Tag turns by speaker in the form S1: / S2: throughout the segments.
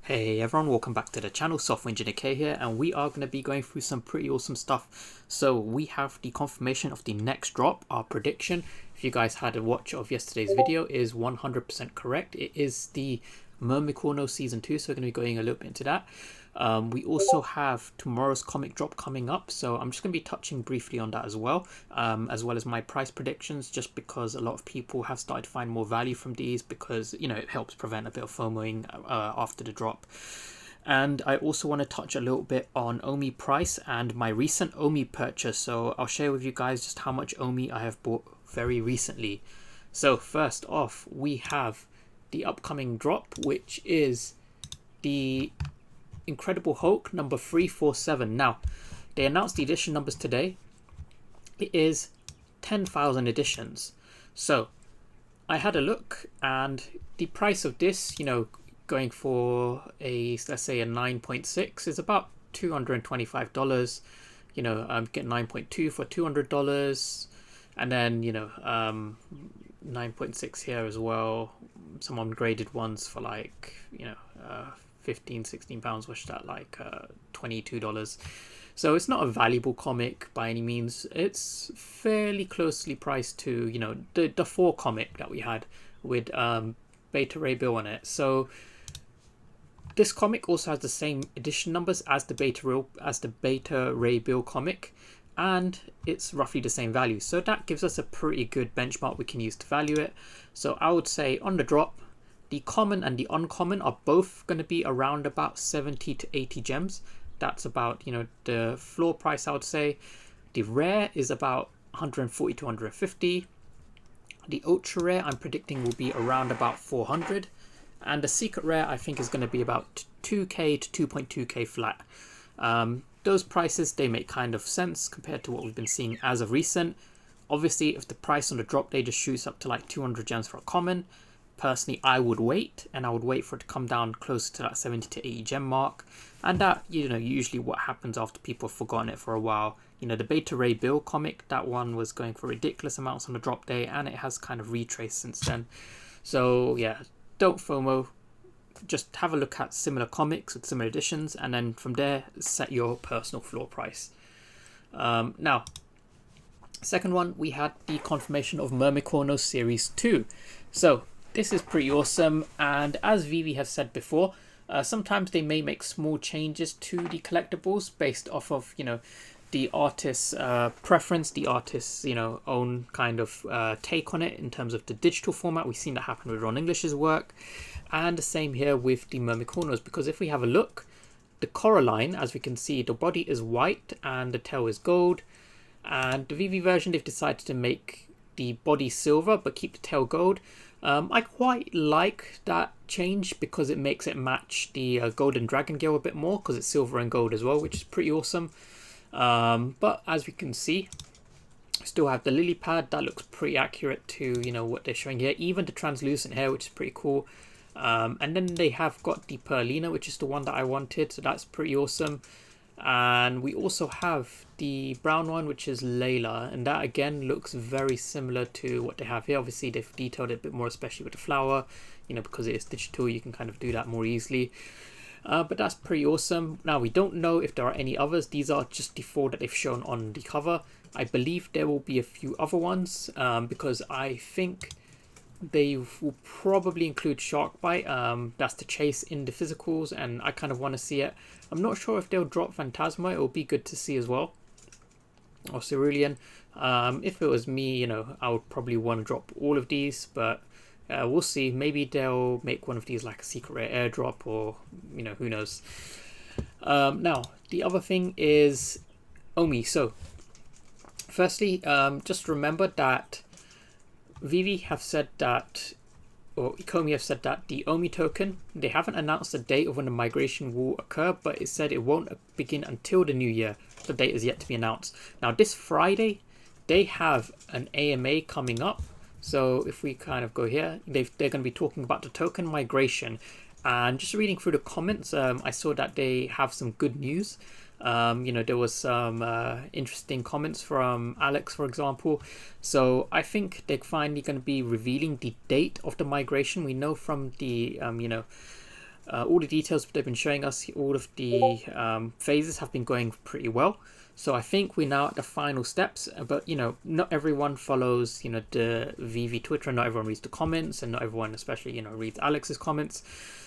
S1: Hey everyone, welcome back to the channel. Software Engineer K here, and we are going to be going through some pretty awesome stuff. So we have the confirmation of the next drop. Our prediction, if you guys had a watch of yesterday's video, is 100% correct. It is the Mermicorno Season 2, so we're going to be going a little bit into that. We also have tomorrow's comic drop coming up, so I'm just going to be touching briefly on that as well as my price predictions, just because a lot of people have started to find more value from these, because it helps prevent a bit of FOMOing after the drop. And I also want to touch a little bit on OMI price and my recent OMI purchase. So I'll share with you guys just how much OMI I have bought very recently. So first off, we have the upcoming drop, which is the Incredible Hulk number 347. Now, they announced the edition numbers today. It is 10,000 editions. So I had a look, and the price of this, going for let's say a 9.6 is about $225. I'm getting 9.2 for $200, and then 9.6 here as well. Some ungraded ones for like 15-16 pounds, which is that like $22. So it's not a valuable comic by any means. It's fairly closely priced to the 4 comic that we had with Beta Ray Bill on it. So this comic also has the same edition numbers as the Beta Ray Bill comic, and it's roughly the same value. So that gives us a pretty good benchmark we can use to value it. So I would say on the drop, the common and the uncommon are both going to be around about 70 to 80 gems. That's about, the floor price, I would say. The rare is about 140 to 150. The ultra rare I'm predicting will be around about 400. And the secret rare I think is going to be about 2k to 2.2k flat. Those prices, they make kind of sense compared to what we've been seeing as of recent. Obviously, if the price on the drop day just shoots up to like 200 gems for a common, personally I would wait, and I would wait for it to come down closer to that 70 to 80 gem mark. And that, usually what happens after people have forgotten it for a while. The Beta Ray Bill comic, that one was going for ridiculous amounts on the drop day, and it has kind of retraced since then. So yeah, don't FOMO. Just have a look at similar comics with similar editions, and then from there set your personal floor price. Now, second one, we had the confirmation of Mermicorno Series 2. So this is pretty awesome, and as VeVe have said before, sometimes they may make small changes to the collectibles based off of the artist's preference, the artist's own kind of take on it in terms of the digital format. We've seen that happen with Ron English's work, and the same here with the Mermicornos, because if we have a look, the Coraline, as we can see, the body is white and the tail is gold, and the VeVe version, they've decided to make the body silver but keep the tail gold. I quite like that change because it makes it match the Golden Dragon Gale a bit more, because it's silver and gold as well, which is pretty awesome. But as we can see, still have the lily pad that looks pretty accurate to what they're showing here, even the translucent hair, which is pretty cool. And then they have got the Perlina, which is the one that I wanted, so that's pretty awesome. And we also have the brown one, which is Layla, and that again looks very similar to what they have here. Obviously they've detailed it a bit more, especially with the flower, because it is digital, you can kind of do that more easily. But that's pretty awesome. Now, we don't know if there are any others. These are just the 4 that they've shown on the cover. I believe there will be a few other ones, because I think they will probably include Sharkbite. That's the chase in the physicals, and I kind of want to see it. I'm not sure if they'll drop Phantasma. It will be good to see as well, or Cerulean. If it was me, I would probably want to drop all of these, but we'll see. Maybe they'll make one of these like a secret rare airdrop, or who knows. Now, the other thing is OMI. So firstly, just remember that VeVe have said that, or Ecomi have said that the OMI token, they haven't announced the date of when the migration will occur, but it said it won't begin until the new year. The date is yet to be announced. Now, this Friday, they have an AMA coming up. So if we kind of go here, they're going to be talking about the token migration. And just reading through the comments, I saw that they have some good news. There was some interesting comments from Alex, for example. So I think they're finally going to be revealing the date of the migration. We know from the All the details they've been showing us, all of the phases have been going pretty well. So I think we're now at the final steps, but you know, not everyone follows, you know, the VeVe Twitter, not everyone reads the comments, and not everyone, especially, you know, reads Alex's comments.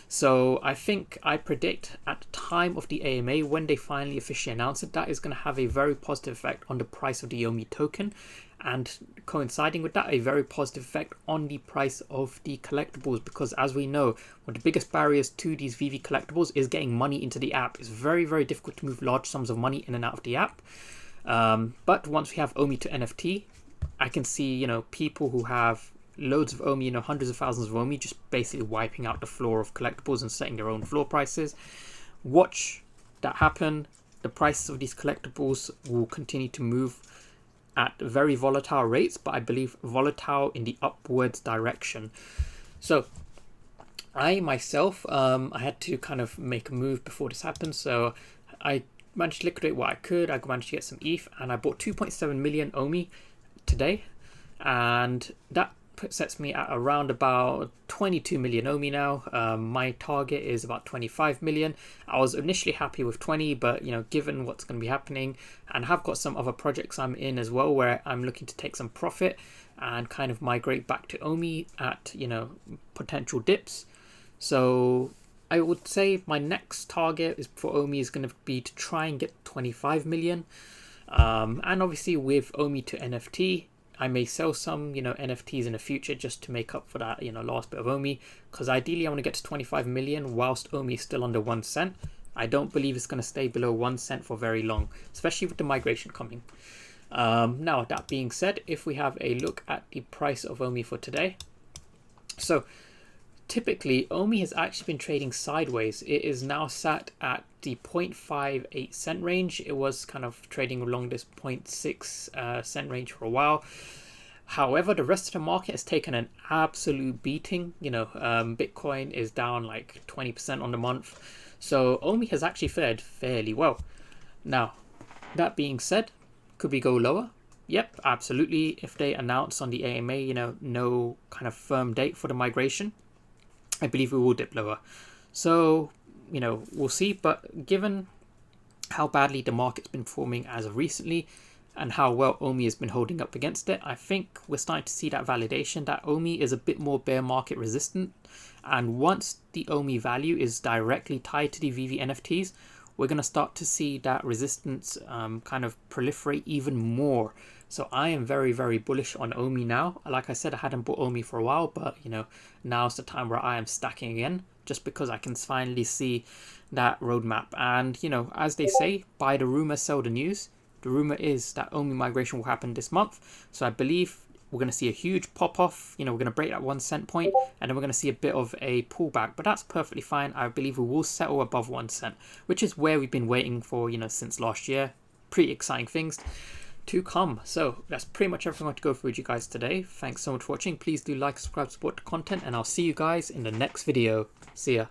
S1: So I think I predict at the time of the AMA, when they finally officially announce it, that is going to have a very positive effect on the price of the OMI token, and coinciding with that, a very positive effect on the price of the collectibles, because as we know, one of the biggest barriers to these VeVe collectibles is getting money into the app. It's very, very difficult to move large sums of money in and out of the app. But once we have OMI to NFT, I can see, you know, people who have loads of OMI, you know, hundreds of thousands of OMI, just basically wiping out the floor of collectibles and setting their own floor prices. Watch that happen. The prices of these collectibles will continue to move at very volatile rates, but I believe volatile in the upwards direction. So I myself, I had to kind of make a move before this happened. So I managed to liquidate what I could. I managed to get some ETH, and I bought 2.7 million OMI today, and that sets me at around about 22 million OMI now. My target is about 25 million. I was initially happy with 20, but you know, given what's going to be happening, and have got some other projects I'm in as well where I'm looking to take some profit and kind of migrate back to OMI at, you know, potential dips. So I would say my next target is for OMI is going to be to try and get 25 million. And obviously with OMI to NFT, I may sell some, you know, NFTs in the future just to make up for that, you know, last bit of OMI, because ideally I want to get to 25 million whilst OMI is still under 1 cent. I don't believe it's going to stay below 1 cent for very long, especially with the migration coming. Now, that being said, if we have a look at the price of OMI for today, so typically OMI has actually been trading sideways. It is now sat at the 0.58 cent range. It was kind of trading along this 0.6 cent range for a while. However, the rest of the market has taken an absolute beating. You know, Bitcoin is down like 20% on the month. So OMI has actually fared fairly well. Now, that being said, could we go lower? Yep, absolutely. If they announce on the AMA, you know, no kind of firm date for the migration, I believe we will dip lower. So, you know, we'll see. But given how badly the market's been performing as of recently and how well OMI has been holding up against it, I think we're starting to see that validation that OMI is a bit more bear market resistant. And once the OMI value is directly tied to the VeVe NFTs, we're going to start to see that resistance kind of proliferate even more. So I am very, very bullish on OMI now. Like I said, I hadn't bought OMI for a while, but you know, now's the time where I am stacking again, just because I can finally see that roadmap. And you know, as they say, buy the rumor, sell the news. The rumor is that OMI migration will happen this month. So I believe we're going to see a huge pop off. You know, we're going to break that 1 cent point, and then we're going to see a bit of a pullback, but that's perfectly fine. I believe we will settle above 1 cent, which is where we've been waiting for, you know, since last year. Pretty exciting things to come. So that's pretty much everything I want to go through with you guys today. Thanks so much for watching. Please do like, subscribe, support the content, and I'll see you guys in the next video. See ya.